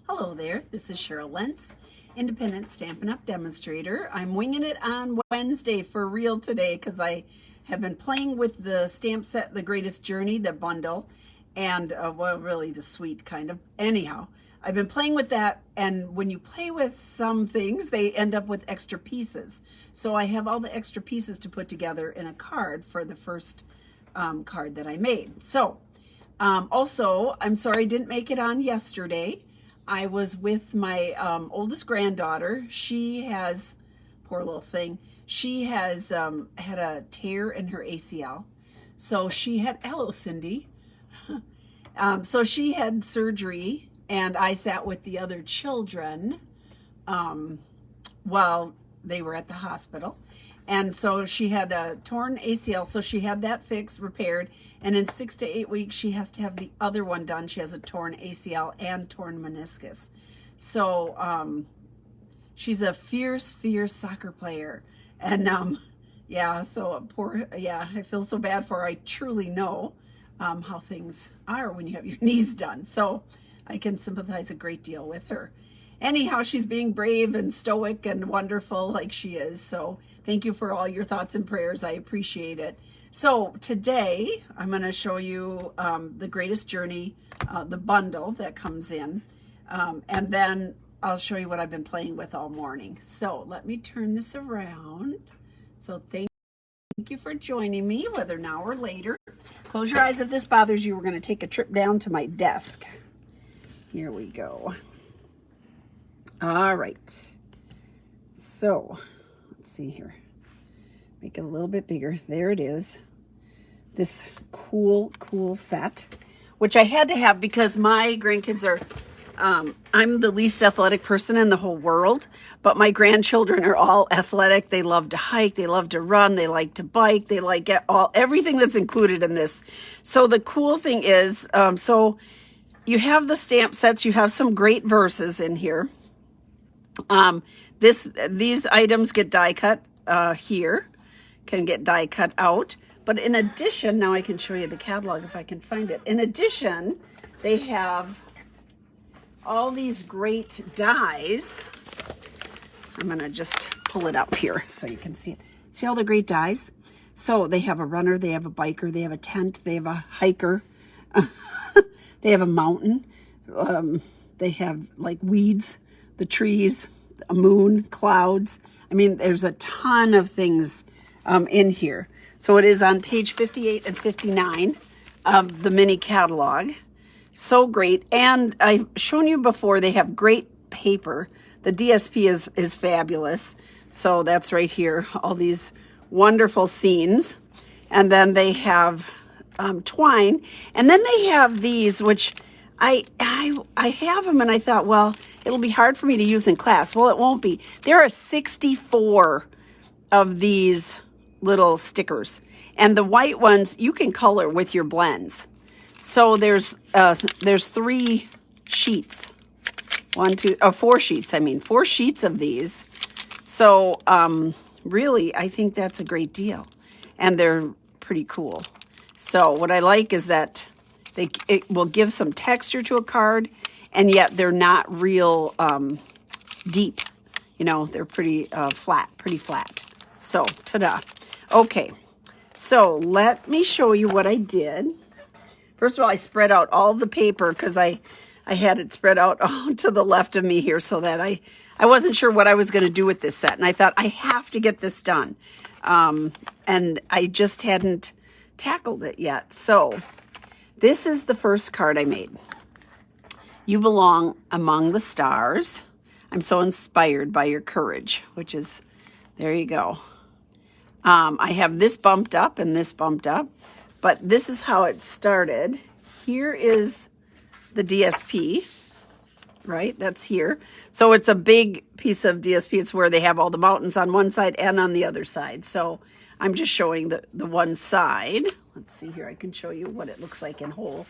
Hello there, this is Cheryl Lentz, independent Stampin' Up! Demonstrator. I'm winging it on Wednesday for real today because I have been playing with the stamp set, The Greatest Journey, the bundle, and well, really the suite kind of. Anyhow, I've been playing with that, and when you play with some things, they end up with extra pieces. So I have all the extra pieces to put together in a card for the first card that I made. So also, I'm sorry I didn't make it on yesterday. I was with my oldest granddaughter. She has, poor little thing, she has had a tear in her ACL. So she had, hello Cindy. So she had surgery, and I sat with the other children while they were at the hospital. And so she had a torn ACL, so she had that fixed, repaired, and in 6 to 8 weeks, she has to have the other one done. She has a torn ACL and torn meniscus. So she's a fierce, fierce soccer player. And yeah, so poor, yeah, I feel so bad for her. I truly know how things are when you have your knees done. So I can sympathize a great deal with her. Anyhow, she's being brave and stoic and wonderful like she is. So thank you for all your thoughts and prayers. I appreciate it. So today I'm going to show you The Greatest Journey, the bundle that comes in. And then I'll show you what I've been playing with all morning. So let me turn this around. So thank you for joining me, whether now or later. Close your eyes if this bothers you. We're going to take a trip down to my desk. Here we go. All right, so let's see here. Make it a little bit bigger. There it is. This cool set, which I had to have because my grandkids are, I'm the least athletic person in the whole world, but my grandchildren are all athletic. They love to hike. They love to run. They like to bike. They like everything that's included in this. So the cool thing is, so you have the stamp sets. You have some great verses in here. These items get die cut here, can get die cut out. But in addition, now I can show you the catalog if I can find it. In addition, they have all these great dies. I'm going to just pull it up here so you can see it. See all the great dies? So they have a runner, they have a biker, they have a tent, they have a hiker, they have a mountain, they have like weeds, the trees, a moon, clouds. I mean, there's a ton of things in here. So it is on page 58 and 59 of the mini catalog. So great. And I've shown you before, they have great paper. The DSP is fabulous. So that's right here, all these wonderful scenes. And then they have twine. And then they have these, which I have them, and I thought, well, it'll be hard for me to use in class. Well, it won't be. There are 64 of these little stickers, and the white ones you can color with your blends. So there's 3 sheets, 4 sheets. I mean, 4 sheets of these. So really, I think that's a great deal, and they're pretty cool. So what I like is that it will give some texture to a card, and yet they're not real deep. You know, they're pretty flat. So, ta-da. Okay, so let me show you what I did. First of all, I spread out all the paper because I had it spread out to the left of me here so that I wasn't sure what I was going to do with this set. And I thought, I have to get this done. And I just hadn't tackled it yet. So this is the first card I made. You belong among the stars. I'm so inspired by your courage, which is, there you go. I have this bumped up and this bumped up, but this is how it started. Here is the DSP, right? That's here. So it's a big piece of DSP. It's where they have all the mountains on one side and on the other side. So I'm just showing the one side. Let's see here. I can show you what it looks like in whole.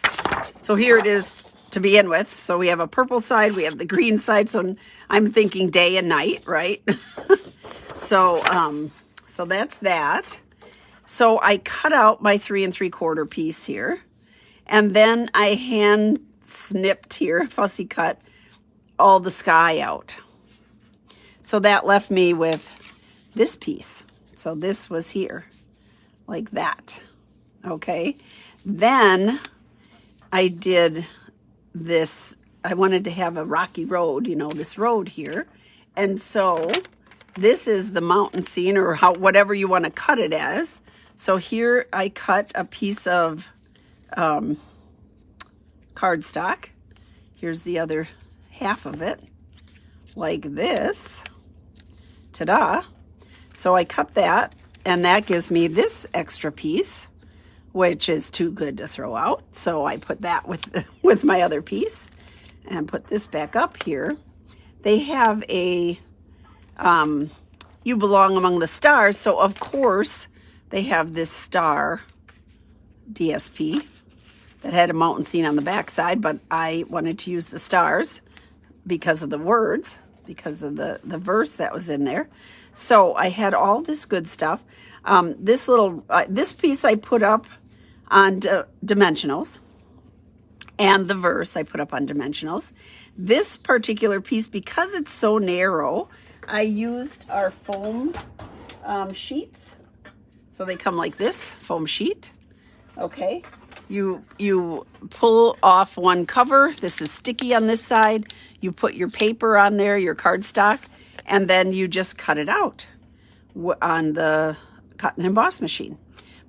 So here it is to begin with. So we have a purple side. We have the green side. So I'm thinking day and night, right? So that's that. So I cut out my 3 3/4 piece here. And then I hand snipped here, fussy cut, all the sky out. So that left me with this piece. So this was here, like that. Okay. Then I did this. I wanted to have a rocky road, you know, this road here. And so this is the mountain scene, or whatever you want to cut it as. So here I cut a piece of cardstock. Here's the other half of it, like this. Ta-da. So I cut that, and that gives me this extra piece, which is too good to throw out. So I put that with my other piece and put this back up here. They have a You Belong Among the Stars. So of course they have this star DSP that had a mountain scene on the back side, but I wanted to use the stars because of the words, because of the verse that was in there. So I had all this good stuff. This piece I put up on dimensionals, and the verse I put up on dimensionals. This particular piece, because it's so narrow, I used our foam sheets. So they come like this, foam sheet. Okay. You pull off one cover. This is sticky on this side. You put your paper on there, your cardstock, and then you just cut it out on the cut and emboss machine.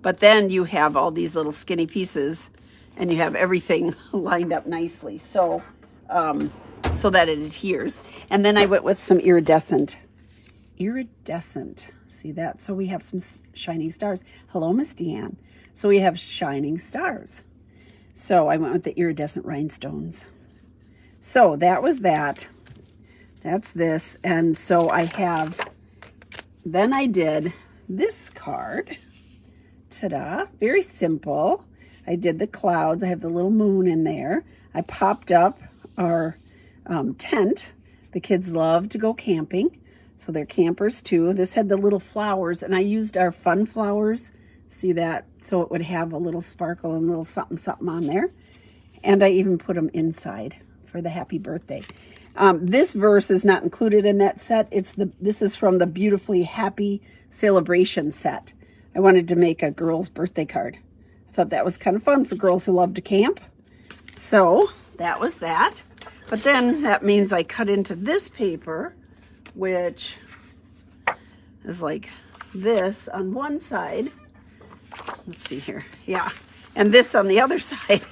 But then you have all these little skinny pieces, and you have everything lined up nicely, so that it adheres. And then I went with some iridescent. See that? So we have some shining stars. Hello, Miss Deanne. So we have shining stars. So I went with the iridescent rhinestones. So that was that. That's this. And so then I did this card. Ta-da. Very simple. I did the clouds. I have the little moon in there. I popped up our tent. The kids love to go camping, so they're campers too. This had the little flowers, and I used our fun flowers. See that? So it would have a little sparkle and a little something, something on there. And I even put them inside for the happy birthday. This verse is not included in that set. This is from the Beautifully Happy Celebration set. I wanted to make a girl's birthday card. I thought that was kind of fun for girls who love to camp. So that was that. But then that means I cut into this paper, which is like this on one side. Let's see here. Yeah. And this on the other side.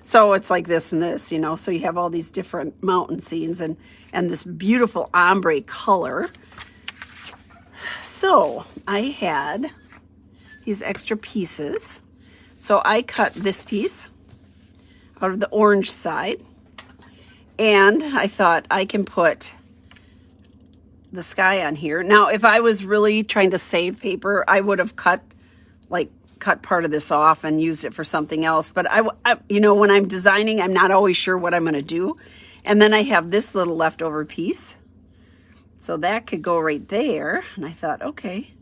So it's like this and this, you know. So you have all these different mountain scenes and this beautiful ombre color. So I had these extra pieces. So I cut this piece out of the orange side. And I thought I can put the sky on here. Now, if I was really trying to save paper, I would have cut part of this off and used it for something else. But I you know, when I'm designing, I'm not always sure what I'm going to do. And then I have this little leftover piece. So that could go right there. And I thought, okay,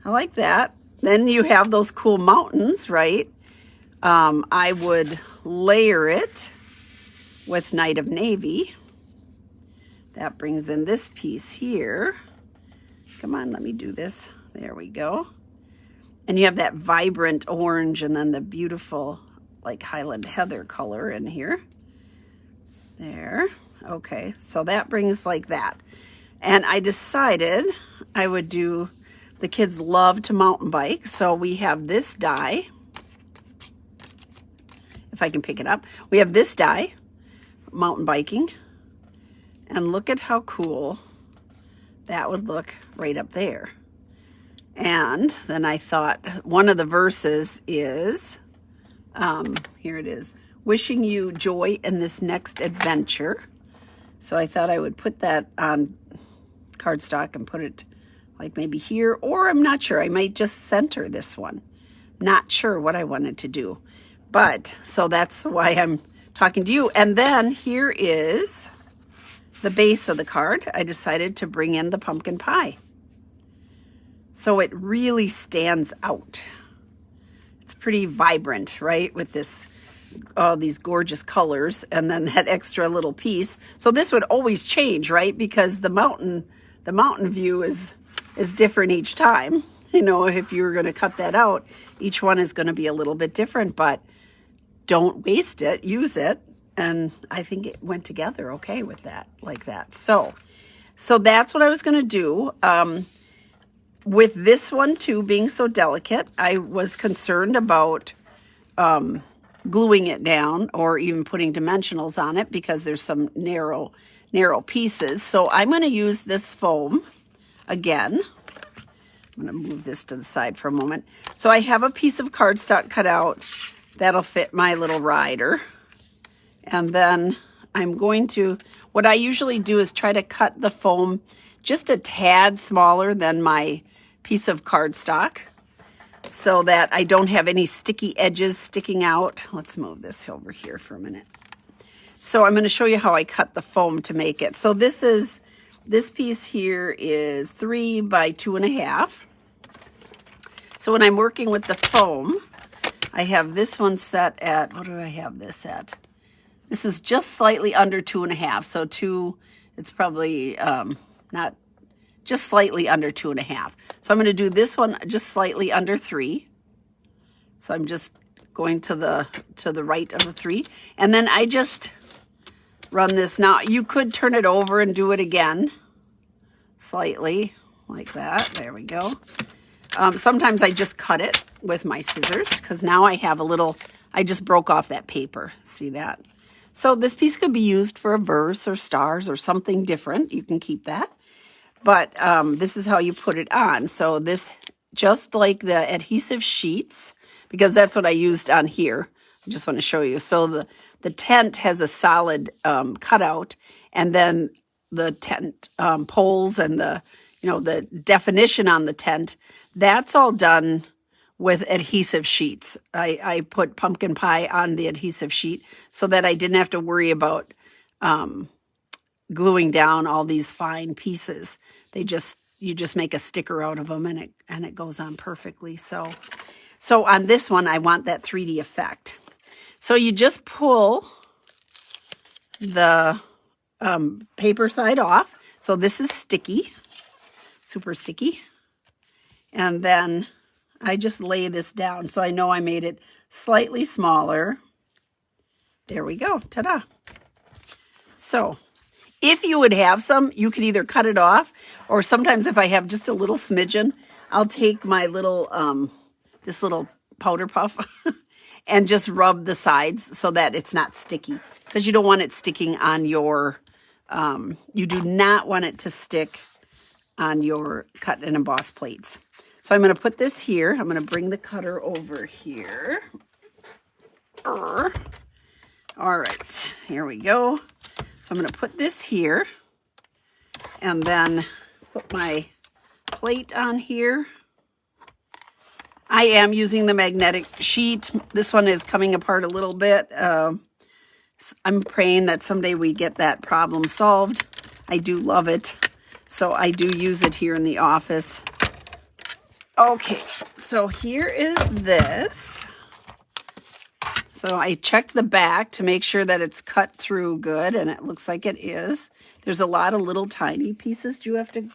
I like that. Then you have those cool mountains, right? I would layer it with Night of Navy. That brings in this piece here. Come on, let me do this. There we go. And you have that vibrant orange and then the beautiful like Highland Heather color in here. There. Okay, so that brings like that. And I decided I would do, the kids love to mountain bike, so we have this die. If I can pick it up. We have this die, mountain biking. And look at how cool that would look right up there. And then I thought one of the verses is, here it is, wishing you joy in this next adventure. So I thought I would put that on cardstock and put it like maybe here, or I'm not sure. I might just center this one. Not sure what I wanted to do. But, so that's why I'm talking to you. And then here is the base of the card. I decided to bring in the pumpkin pie. So it really stands out. It's pretty vibrant, right? With this these gorgeous colors, and then that extra little piece. So this would always change, right? Because the mountain view is different each time. You know, if you were going to cut that out, each one is going to be a little bit different, but don't waste it, use it. And I think it went together okay with that, like that. So that's what I was going to do. With this one too being so delicate, I was concerned about gluing it down or even putting dimensionals on it because there's some narrow pieces. So I'm going to use this foam again. I'm going to move this to the side for a moment. So I have a piece of cardstock cut out that'll fit my little rider. And then I'm going to, what I usually do is try to cut the foam just a tad smaller than my piece of cardstock so that I don't have any sticky edges sticking out. Let's move this over here for a minute. So I'm going to show you how I cut the foam to make it. So this piece here is 3 by 2.5. So when I'm working with the foam, I have this one set at, what do I have this at? This is just slightly under 2.5. So 2, it's probably not, just slightly under 2.5. So I'm going to do this one just slightly under 3. So I'm just going to the right of the 3. And then I just run this. Now you could turn it over and do it again slightly like that. There we go. Sometimes I just cut it with my scissors because now I have a little, I just broke off that paper. See that? So this piece could be used for a verse or stars or something different. You can keep that. But this is how you put it on. So this, just like the adhesive sheets, because that's what I used on here. I just want to show you. So the tent has a solid cutout, and then the tent poles and the definition on the tent, that's all done with adhesive sheets. I put pumpkin pie on the adhesive sheet so that I didn't have to worry about gluing down all these fine pieces. You just make a sticker out of them and it goes on perfectly. So on this one, I want that 3D effect. So you just pull the paper side off. So this is sticky, super sticky. And then I just lay this down. So I know I made it slightly smaller. There we go. Ta-da. So if you would have some, you could either cut it off, or sometimes if I have just a little smidgen, I'll take my little, this little powder puff and just rub the sides so that it's not sticky, because you don't want it sticking on your, you do not want it to stick on your cut and emboss plates. So I'm going to put this here. I'm going to bring the cutter over here. All right, here we go. So I'm going to put this here and then put my plate on here. I am using the magnetic sheet. This one is coming apart a little bit. I'm praying that someday we get that problem solved. I do love it. So I do use it here in the office. Okay, so here is this. So I checked the back to make sure that it's cut through good, and it looks like it is. There's a lot of little tiny pieces. Do you have to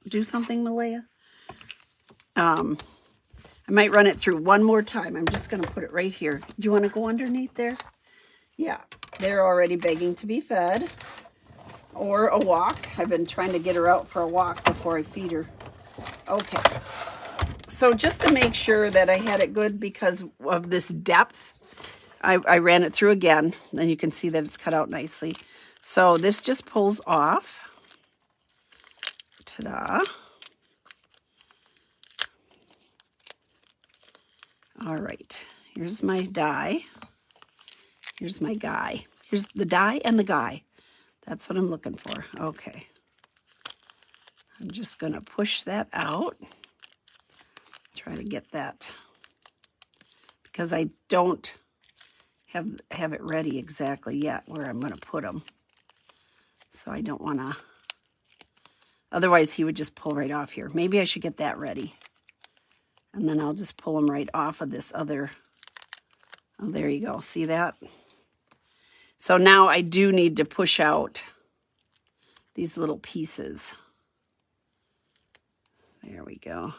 do something, Malaya? I might run it through one more time. I'm just going to put it right here. Do you want to go underneath there? Yeah, they're already begging to be fed. Or a walk. I've been trying to get her out for a walk before I feed her. Okay. So just to make sure that I had it good because of this depth, I ran it through again, and you can see that it's cut out nicely. So this just pulls off. Ta-da. All right, here's my die. Here's my guy. Here's the die and the guy. That's what I'm looking for. Okay. I'm just going to push that out. Try to get that because I don't have it ready exactly yet where I'm going to put them. So I don't want to, otherwise he would just pull right off here. Maybe I should get that ready. And then I'll just pull them right off of this other Oh, there you go. See that? So now I do need to push out these little pieces. There we go.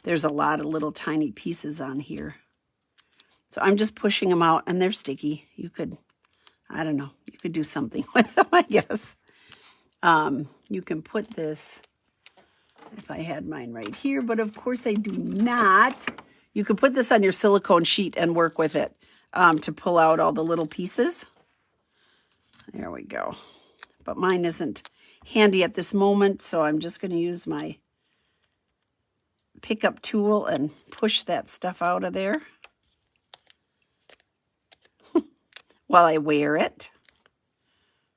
There's a lot of little tiny pieces on here. So I'm just pushing them out, and they're sticky. You could, I don't know, you could do something with them, I guess. You can put this, if I had mine right here, but of course I do not. You could put this on your silicone sheet and work with it to pull out all the little pieces. There we go. But mine isn't handy at this moment, so I'm just going to use my pickup tool and push that stuff out of there while I wear it.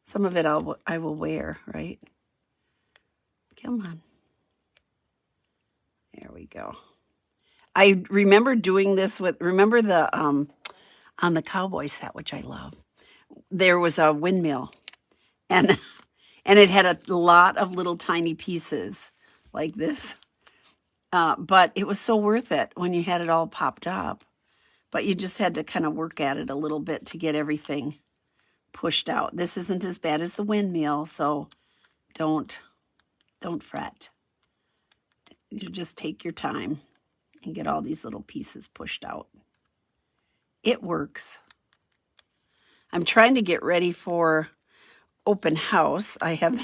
Some of it I will wear, right? Come on. There we go. I remember doing this with, remember the, on the cowboy set, which I love, there was a windmill, and it had a lot of little tiny pieces like this. But it was so worth it when you had it all popped up. But you just had to kind of work at it a little bit to get everything pushed out. This isn't as bad as the windmill, so don't fret. You just take your time and get all these little pieces pushed out. It works. I'm trying to get ready for open house. I have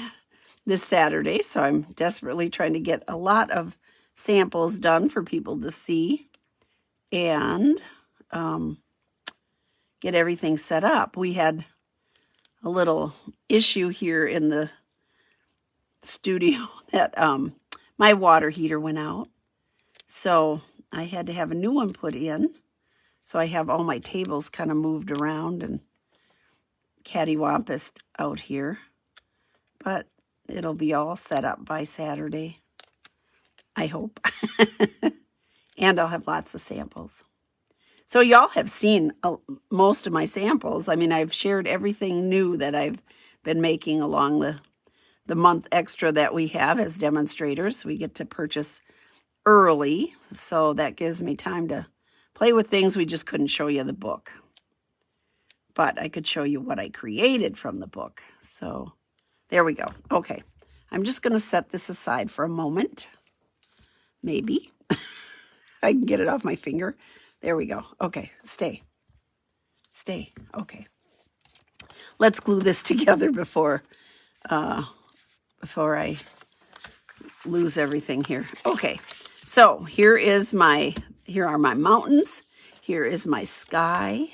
this Saturday, so I'm desperately trying to get a lot of samples done for people to see and get everything set up. We had a little issue here in the studio that my water heater went out, so I had to have a new one put in. So I have all my tables kind of moved around and cattywampus out here, but it'll be all set up by Saturday, I hope. And I'll have lots of samples. So y'all have seen most of my samples. I mean, I've shared everything new that I've been making along the month extra that we have as demonstrators. We get to purchase early, so that gives me time to play with things. We just couldn't show you the book. But I could show you what I created from the book. So there we go. Okay, I'm just going to set this aside for a moment. Maybe. I can get it off my finger. There we go. Okay, stay. Stay. Okay. Let's glue this together before I lose everything here. Okay, so here are my mountains. Here is my sky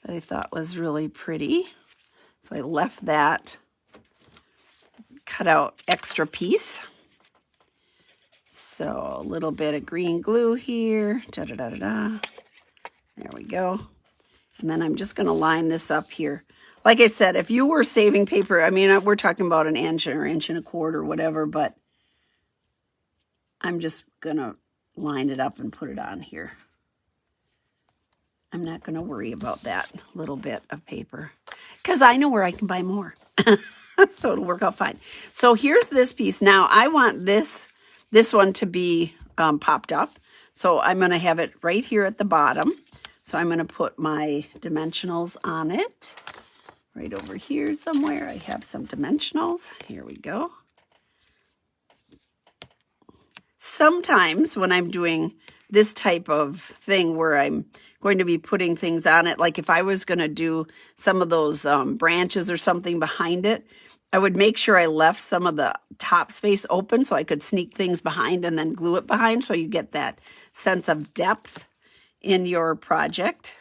that I thought was really pretty. So I left that cut out extra piece. So a little bit of green glue here. Da-da-da-da-da. There we go. And then I'm just going to line this up here. Like I said, if you were saving paper, I mean, we're talking about an inch or inch and a quarter or whatever, but I'm just going to line it up and put it on here. I'm not going to worry about that little bit of paper because I know where I can buy more. So it'll work out fine. So here's this piece. Now I want this one to be popped up. So I'm going to have it right here at the bottom. So I'm going to put my dimensionals on it. Right over here somewhere, I have some dimensionals. Here we go. Sometimes when I'm doing this type of thing where I'm going to be putting things on it, like if I was going to do some of those branches or something behind it, I would make sure I left some of the top space open so I could sneak things behind and then glue it behind so you get that sense of depth in your project.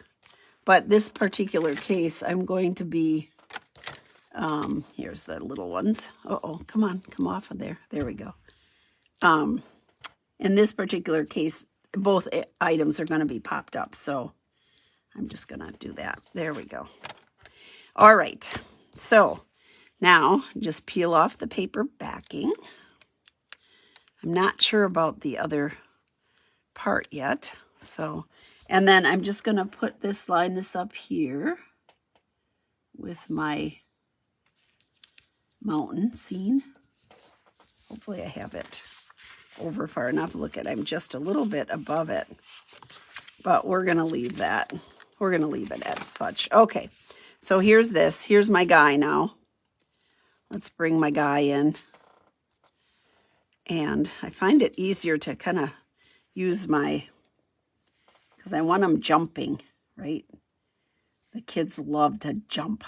But this particular case, I'm going to be, here's the little ones. Uh-oh, come on, come off of there. There we go. In this particular case, both items are going to be popped up. So I'm just going to do that. There we go. All right. So now just peel off the paper backing. I'm not sure about the other part yet. So, and then I'm just going to line this up here with my mountain scene. Hopefully I have it over far enough. Look at, I'm just a little bit above it, but we're going to leave that. we're going to leave it as such. Okay, so here's this. Here's my guy now. Let's bring my guy in. And I find it easier to kind of use my, because I want them jumping, right? The kids love to jump.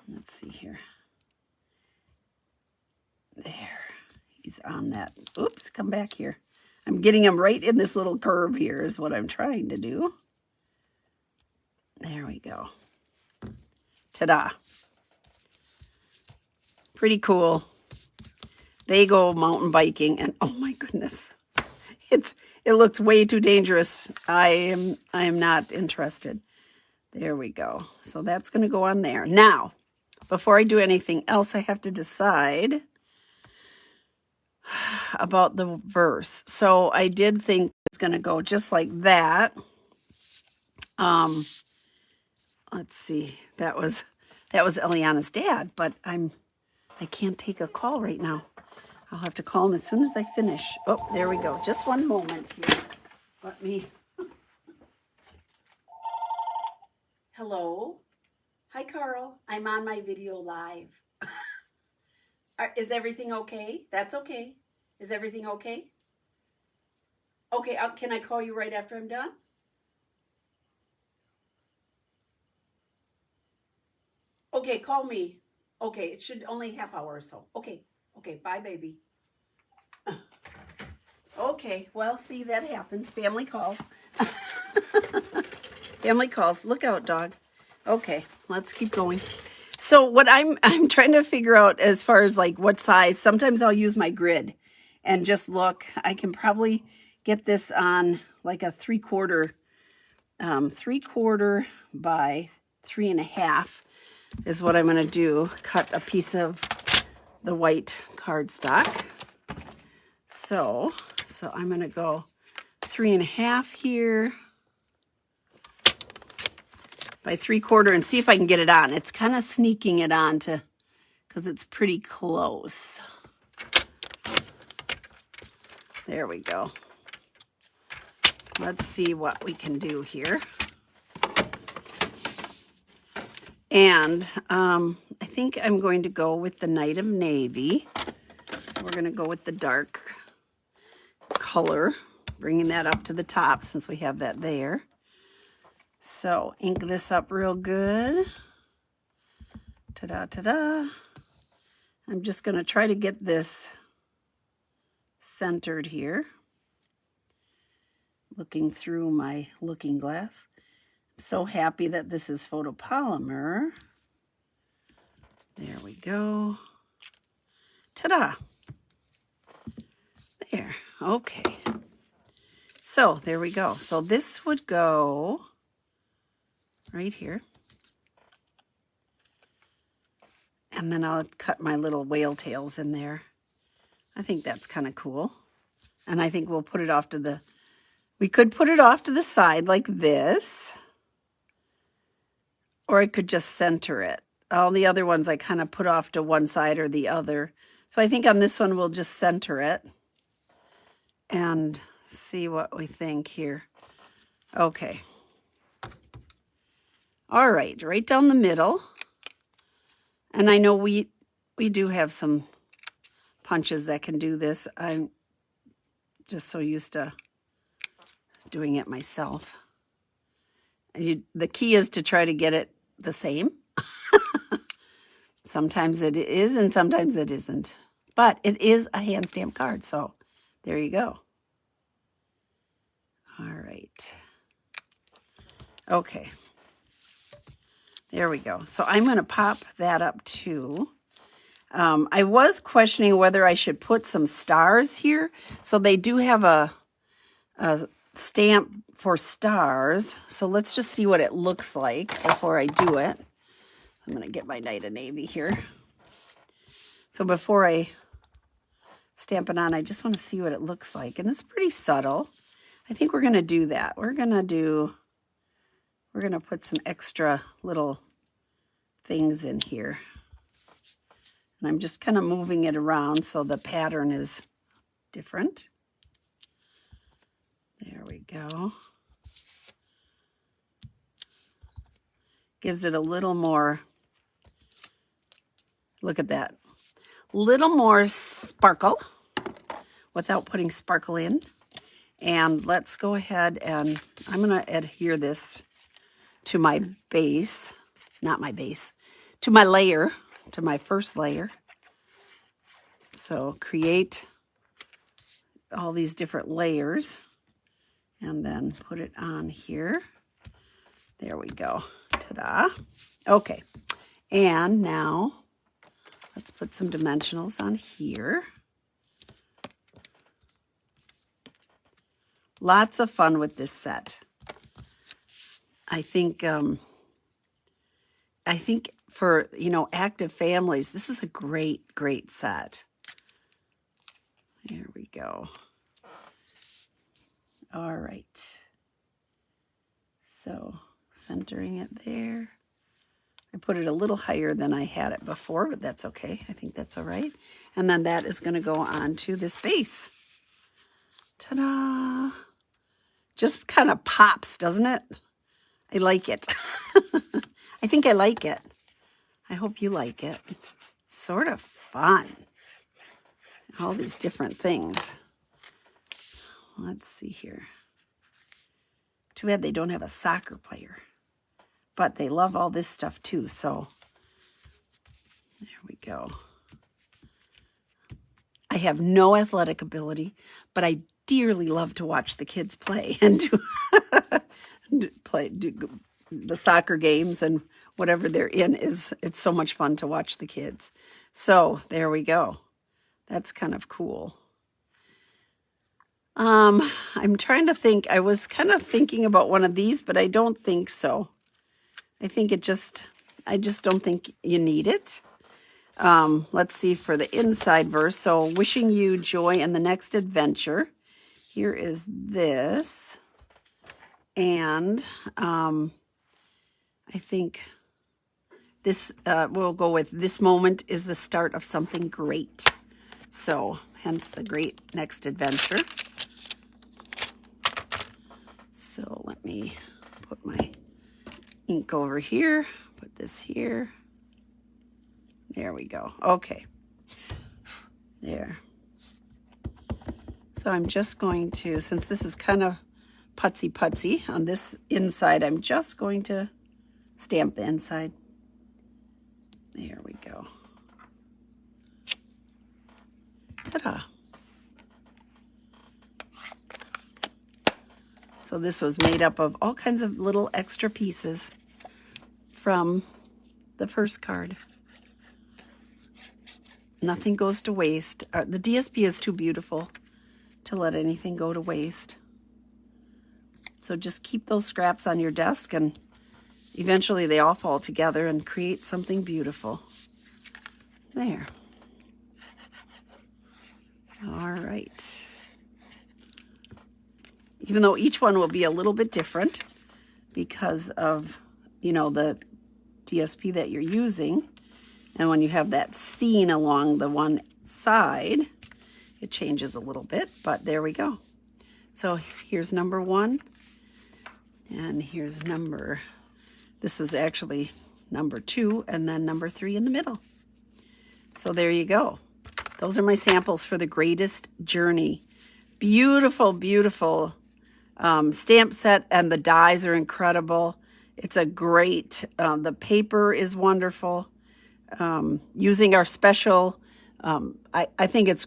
Let's see here. There, he's on that. Oops, come back here. I'm getting him right in this little curve here is what I'm trying to do. There we go. Ta-da. Pretty cool. They go mountain biking and oh my goodness. It looks way too dangerous. I am not interested. There we go. So that's going to go on there. Now, before I do anything else, I have to decide about the verse. So I did think it's going to go just like that. Let's see. That was Eliana's dad, but I can't take a call right now. I'll have to call him as soon as I finish. Oh, there we go. Just one moment here. Let me. Hello. Hi, Carl. I'm on my video live. Is everything okay? That's okay. Is everything okay? Okay, can I call you right after I'm done? Okay, call me. Okay, it should only half hour or so. Okay, bye, baby. Okay, well, see, that happens. Family calls. Family calls. Look out, dog. Okay, let's keep going. So what I'm trying to figure out as far as like what size, sometimes I'll use my grid and just look. I can probably get this on like a 3/4 by 3.5 is what I'm going to do. Cut a piece of the white cardstock. So I'm going to go 3.5 here by 3/4 and see if I can get it on. It's kind of sneaking it on because it's pretty close. There we go. Let's see what we can do here. And I think I'm going to go with the Night of Navy. So we're going to go with the dark color, bringing that up to the top since we have that there. So ink this up real good. Ta-da, ta-da. I'm just going to try to get this centered here. Looking through my looking glass. I'm so happy that this is photopolymer. There we go. Ta-da. There. Okay. So there we go. So this would go right here. And then I'll cut my little whale tails in there. I think that's kind of cool. And I think we'll put it off to the, we could put it off to the side like this. Or I could just center it. All the other ones I kind of put off to one side or the other. So I think on this one we'll just center it. And see what we think here. Okay. All right, right down the middle. And I know we do have some punches that can do this. I'm just so used to doing it myself. The key is to try to get it the same. Sometimes it is and sometimes it isn't. But it is a hand stamp card, so there you go. All right. Okay. There we go. So I'm going to pop that up too. I was questioning whether I should put some stars here. So they do have a stamp for stars. So let's just see what it looks like before I do it. I'm going to get my Night of Navy here. So before I stamp it on, I just want to see what it looks like. And it's pretty subtle. I think we're going to do that. We're going to put some extra little things in here. And I'm just kind of moving it around so the pattern is different. There we go. Gives it a little more, look at that, little more sparkle without putting sparkle in. And let's go ahead and I'm going to adhere this to my base, not my base, to my layer, to my first layer. So create all these different layers and then put it on here. There we go. Ta-da. Okay. And now let's put some dimensionals on here. Lots of fun with this set. I think for, you know, active families, this is a great, great set. There we go. All right. So centering it there. I put it a little higher than I had it before, but that's okay. I think that's all right. And then that is going to go on to this base. Ta-da! Just kind of pops, doesn't it? I like it. I think I like it. I hope you like it. It's sort of fun. All these different things. Let's see here. Too bad they don't have a soccer player. But they love all this stuff too, so there we go. I have no athletic ability, but I dearly love to watch the kids play and do the soccer games and whatever they're in. It's so much fun to watch the kids. So there we go. That's kind of cool. I'm trying to think. I was kind of thinking about one of these, but I don't think so. I think I just don't think you need it. Let's see for the inside verse. So wishing you joy in the next adventure. Here is this. And I think this, we'll go with this moment is the start of something great. So hence the great next adventure. So let me put my ink over here, put this here. There we go. Okay. There. So I'm just going to, since this is kind of putsy on this inside, I'm just going to stamp the inside. There we go. Ta-da. So this was made up of all kinds of little extra pieces from the first card. Nothing goes to waste. The DSP is too beautiful to let anything go to waste. So just keep those scraps on your desk and eventually they all fall together and create something beautiful. There. All right. Even though each one will be a little bit different because of, you know, the DSP that you're using. And when you have that seam along the one side, it changes a little bit, but there we go. So here's number 1. And here's this is actually number 2, and then number 3 in the middle. So there you go. Those are my samples for the Greatest Journey. Beautiful, beautiful stamp set, and the dies are incredible. It's a great, the paper is wonderful. Using our special, I think it's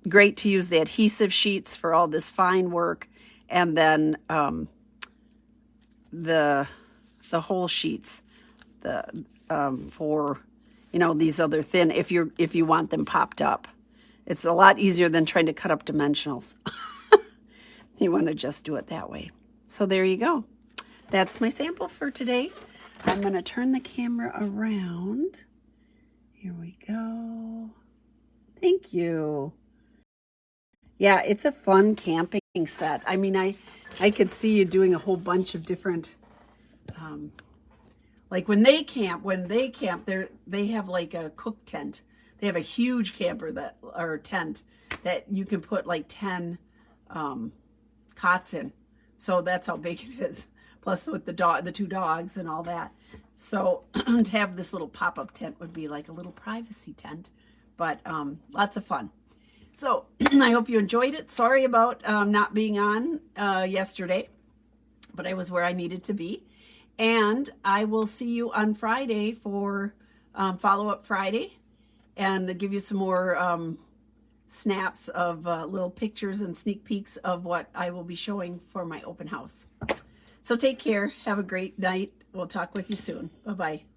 great to use the adhesive sheets for all this fine work, and then the whole sheets for, you know, these other thin, if you want them popped up. It's a lot easier than trying to cut up dimensionals. You want to just do it that way. So there you go. That's my sample for today. I'm going to turn the camera around. Here we go. Thank you. Yeah, it's a fun camping set. I mean, I could see you doing a whole bunch of different, like when they camp, they have like a cook tent. They have a huge camper or tent that you can put like 10 cots in. So that's how big it is. Plus with the 2 dogs and all that. So to have this little pop-up tent would be like a little privacy tent, but lots of fun. So I hope you enjoyed it. Sorry about not being on yesterday, but I was where I needed to be. And I will see you on Friday for Follow-Up Friday and give you some more snaps of little pictures and sneak peeks of what I will be showing for my open house. So take care. Have a great night. We'll talk with you soon. Bye-bye.